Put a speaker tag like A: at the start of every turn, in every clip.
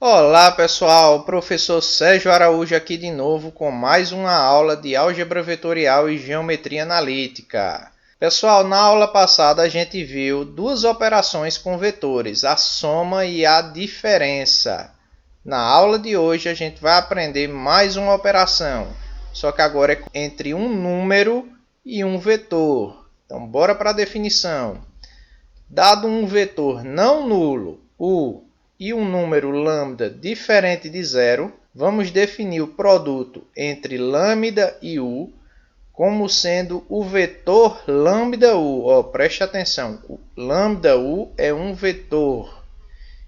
A: Olá pessoal, professor Sérgio Araújo aqui de novo com mais uma aula de álgebra vetorial e geometria analítica. Pessoal, na aula passada a gente viu duas operações com vetores, a soma e a diferença. Na aula de hoje a gente vai aprender mais uma operação, só que agora é entre um número e um vetor. Então bora para a definição. Dado um vetor não nulo, u, e um número lambda diferente de zero, vamos definir o produto entre lambda e u como sendo o vetor lambda u. Preste atenção, o lambda u é um vetor.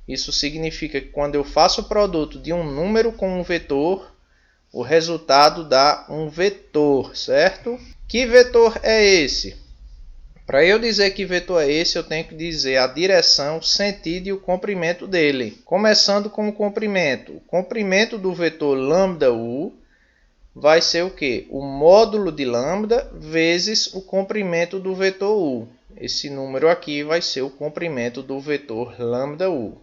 A: Isso significa que quando eu faço o produto de um número com um vetor, o resultado dá um vetor, certo? Que vetor é esse? Para eu dizer que vetor é esse, eu tenho que dizer a direção, o sentido e o comprimento dele. Começando com o comprimento. O comprimento do vetor lambda u vai ser o quê? O módulo de lambda vezes o comprimento do vetor u. Esse número aqui vai ser o comprimento do vetor lambda u.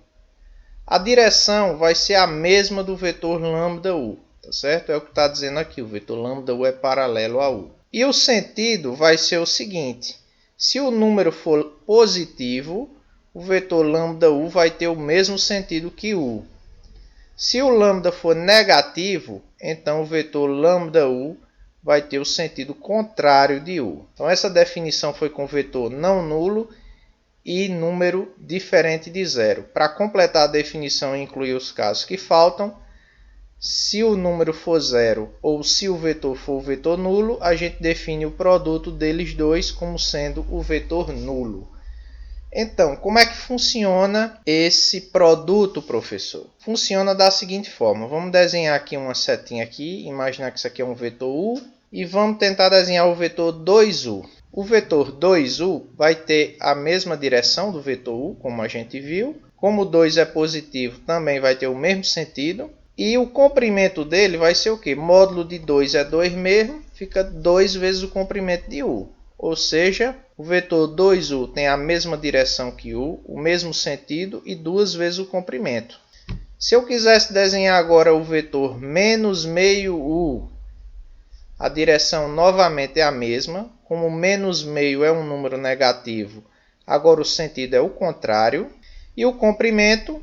A: A direção vai ser a mesma do vetor lambda u, tá certo? É o que está dizendo aqui, o vetor lambda u é paralelo a u. E o sentido vai ser o seguinte. Se o número for positivo, o vetor lambda u vai ter o mesmo sentido que u. Se o lambda for negativo, então o vetor lambda u vai ter o sentido contrário de u. Então essa definição foi com vetor não nulo e número diferente de zero. Para completar a definição e incluir os casos que faltam, se o número for zero ou se o vetor for o vetor nulo, a gente define o produto deles dois como sendo o vetor nulo. Então, como é que funciona esse produto, professor? Funciona da seguinte forma. Vamos desenhar aqui uma setinha aqui, imaginar que isso aqui é um vetor u, e vamos tentar desenhar o vetor 2u. O vetor 2u vai ter a mesma direção do vetor u, como a gente viu. Como o 2 é positivo, também vai ter o mesmo sentido. E o comprimento dele vai ser o quê? Módulo de 2 é 2 mesmo, fica 2 vezes o comprimento de u. Ou seja, o vetor 2u tem a mesma direção que u, o mesmo sentido e 2 vezes o comprimento. Se eu quisesse desenhar agora o vetor menos meio u, a direção novamente é a mesma. Como menos meio é um número negativo, agora o sentido é o contrário. E o comprimento,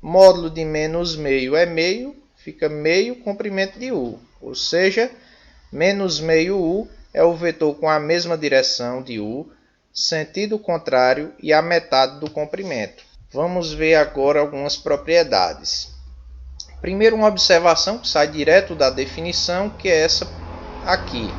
A: módulo de menos meio é meio, fica meio comprimento de u. Ou seja, menos meio u é o vetor com a mesma direção de u, sentido contrário e a metade do comprimento. Vamos ver agora algumas propriedades. Primeiro, uma observação que sai direto da definição, que é essa aqui.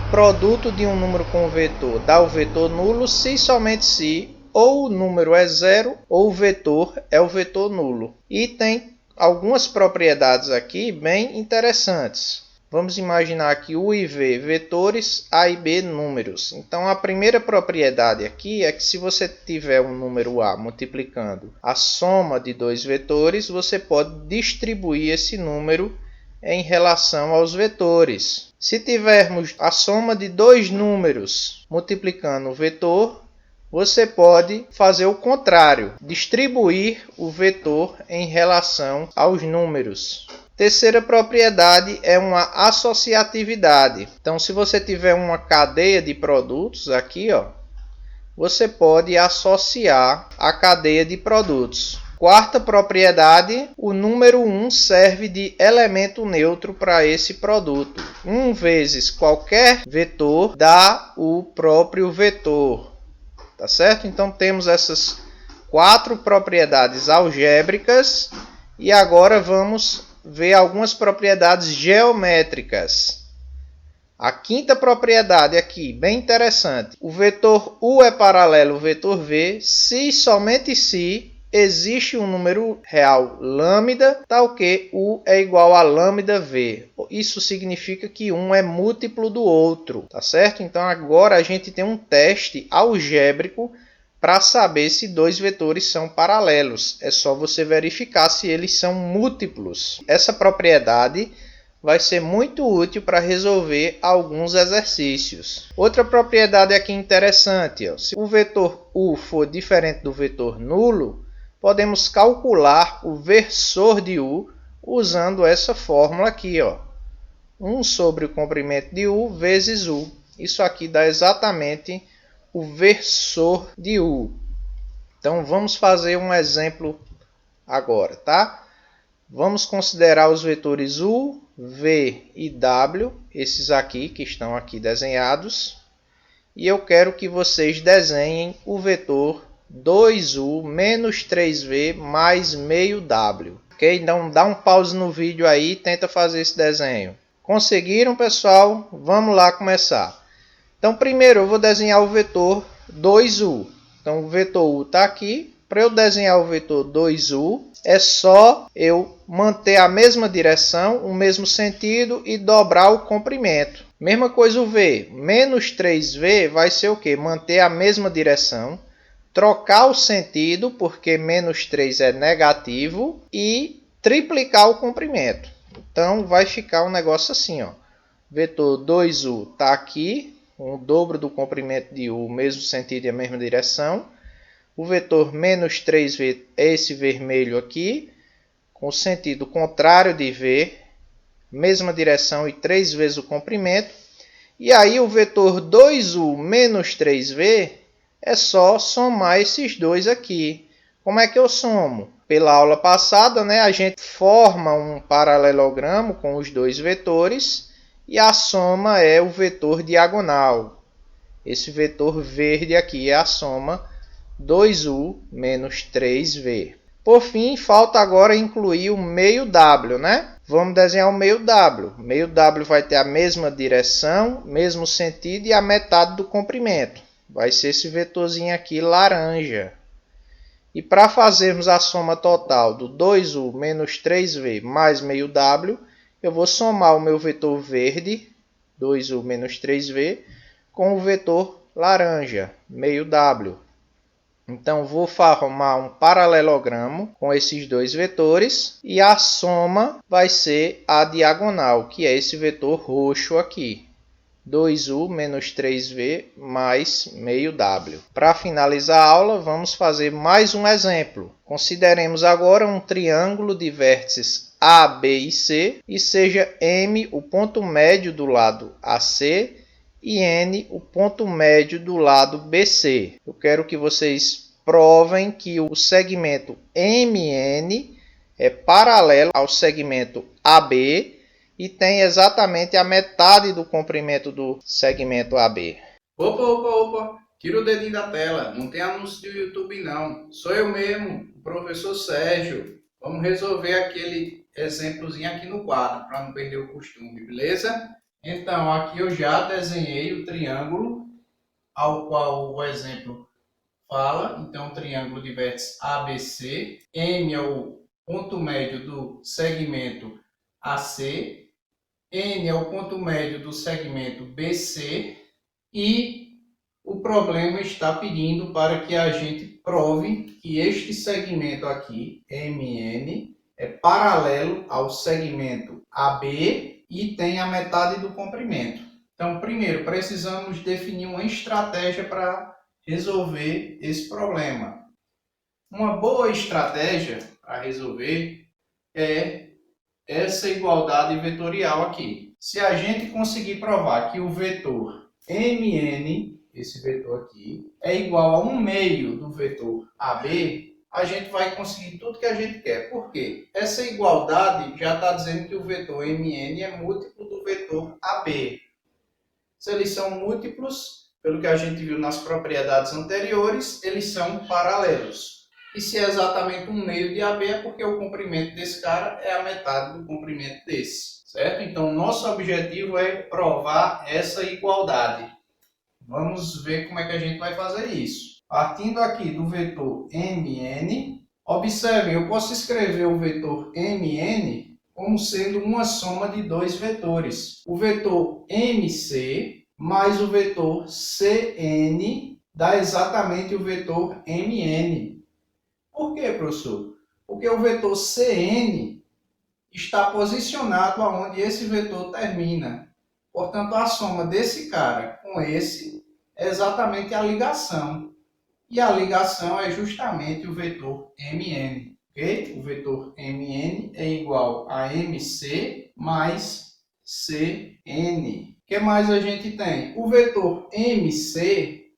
A: O produto de um número com um vetor dá o vetor nulo se e somente se ou o número é zero ou o vetor é o vetor nulo. E tem algumas propriedades aqui bem interessantes. Vamos imaginar aqui u e v vetores, a e b números. Então a primeira propriedade aqui é que se você tiver um número a multiplicando a soma de dois vetores, você pode distribuir esse número em relação aos vetores. Se tivermos a soma de dois números multiplicando o vetor, você pode fazer o contrário, distribuir o vetor em relação aos números. Terceira propriedade é uma associatividade. Então, se você tiver uma cadeia de produtos aqui, você pode associar a cadeia de produtos. Quarta propriedade, o número 1 serve de elemento neutro para esse produto. 1 vezes qualquer vetor dá o próprio vetor. Tá certo? Então temos essas 4 propriedades algébricas e agora vamos ver algumas propriedades geométricas. A quinta propriedade aqui, bem interessante. O vetor u é paralelo ao vetor v se e somente se existe um número real lambda, tal que u é igual a lambda v. Isso significa que um é múltiplo do outro, tá certo? Então agora a gente tem um teste algébrico para saber se dois vetores são paralelos. É só você verificar se eles são múltiplos. Essa propriedade vai ser muito útil para resolver alguns exercícios. Outra propriedade aqui interessante, se o vetor u for diferente do vetor nulo, podemos calcular o versor de U usando essa fórmula aqui, ó. 1 sobre o comprimento de U vezes U. Isso aqui dá exatamente o versor de U. Então, vamos fazer um exemplo agora, tá? Vamos considerar os vetores U, V e W, esses aqui que estão aqui desenhados. E eu quero que vocês desenhem o vetor 2U menos 3V mais meio W. Ok? Então, dá um pause no vídeo aí e tenta fazer esse desenho. Conseguiram, pessoal? Vamos lá começar. Então, primeiro eu vou desenhar o vetor 2U. Então, o vetor U está aqui. Para eu desenhar o vetor 2U, é só eu manter a mesma direção, o mesmo sentido e dobrar o comprimento. Mesma coisa o V. Menos 3V vai ser o quê? Manter a mesma direção, trocar o sentido, porque menos 3 é negativo, e triplicar o comprimento. Então, vai ficar um negócio assim, ó. Vetor 2U está aqui, o dobro do comprimento de U, mesmo sentido e a mesma direção. O vetor menos 3V é esse vermelho aqui, com o sentido contrário de V, mesma direção e 3 vezes o comprimento. E aí o vetor 2U menos 3V é só somar esses dois aqui. Como é que eu somo? Pela aula passada, né, a gente forma um paralelogramo com os dois vetores e a soma é o vetor diagonal. Esse vetor verde aqui é a soma 2U menos 3V. Por fim, falta agora incluir o meio W, né? Vamos desenhar o meio W. O meio W vai ter a mesma direção, mesmo sentido e a metade do comprimento. Vai ser esse vetorzinho aqui laranja. E para fazermos a soma total do 2U menos 3V mais meio W, eu vou somar o meu vetor verde, 2U menos 3V, com o vetor laranja, meio W. Então, vou formar um paralelogramo com esses dois vetores e a soma vai ser a diagonal, que é esse vetor roxo aqui. 2U menos 3V mais meio W. Para finalizar a aula, vamos fazer mais um exemplo. Consideremos agora um triângulo de vértices A, B e C e seja M o ponto médio do lado AC e N o ponto médio do lado BC. Eu quero que vocês provem que o segmento MN é paralelo ao segmento AB e tem exatamente a metade do comprimento do segmento AB.
B: Opa! Tira o dedinho da tela. Não tem anúncio do YouTube não. Sou eu mesmo, o professor Sérgio. Vamos resolver aquele exemplozinho aqui no quadro, para não perder o costume, beleza? Então, aqui eu já desenhei o triângulo ao qual o exemplo fala. Então, triângulo de vértice ABC. M é o ponto médio do segmento AC. N é o ponto médio do segmento BC e o problema está pedindo para que a gente prove que este segmento aqui, MN, é paralelo ao segmento AB e tem a metade do comprimento. Então, primeiro, precisamos definir uma estratégia para resolver esse problema. Uma boa estratégia para resolver é essa igualdade vetorial aqui. Se a gente conseguir provar que o vetor MN, esse vetor aqui, é igual a 1 meio do vetor AB, a gente vai conseguir tudo que a gente quer. Por quê? Essa igualdade já está dizendo que o vetor MN é múltiplo do vetor AB. Se eles são múltiplos, pelo que a gente viu nas propriedades anteriores, eles são paralelos. E se é exatamente 1 meio de AB, é porque o comprimento desse cara é a metade do comprimento desse, certo? Então, nosso objetivo é provar essa igualdade. Vamos ver como é que a gente vai fazer isso. Partindo aqui do vetor MN, observem, eu posso escrever o vetor MN como sendo uma soma de dois vetores. O vetor MC mais o vetor CN dá exatamente o vetor MN. Por quê, professor? Porque o vetor CN está posicionado aonde esse vetor termina. Portanto, a soma desse cara com esse é exatamente a ligação. E a ligação é justamente o vetor mn, ok? O vetor mn é igual a mc mais cn. O que mais a gente tem? O vetor mc,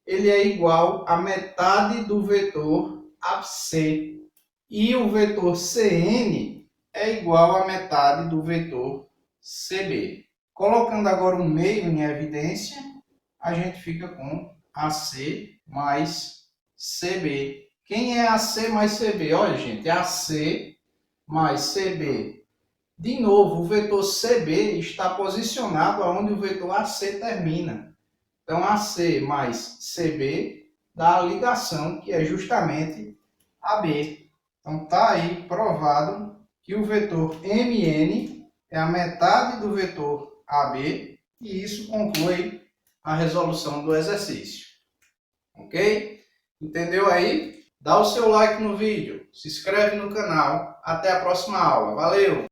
B: ele é igual a metade do vetor AC. E o vetor cn é igual a metade do vetor cb. Colocando agora o meio em evidência, a gente fica com AC mais CB. Quem é AC mais CB? Olha, gente, é AC mais CB. De novo, o vetor CB está posicionado onde o vetor AC termina. Então, AC mais CB dá a ligação, que é justamente AB. Então, está aí provado que o vetor MN é a metade do vetor AB, e isso conclui a resolução do exercício. Ok? Entendeu aí? Dá o seu like no vídeo, se inscreve no canal. Até a próxima aula. Valeu!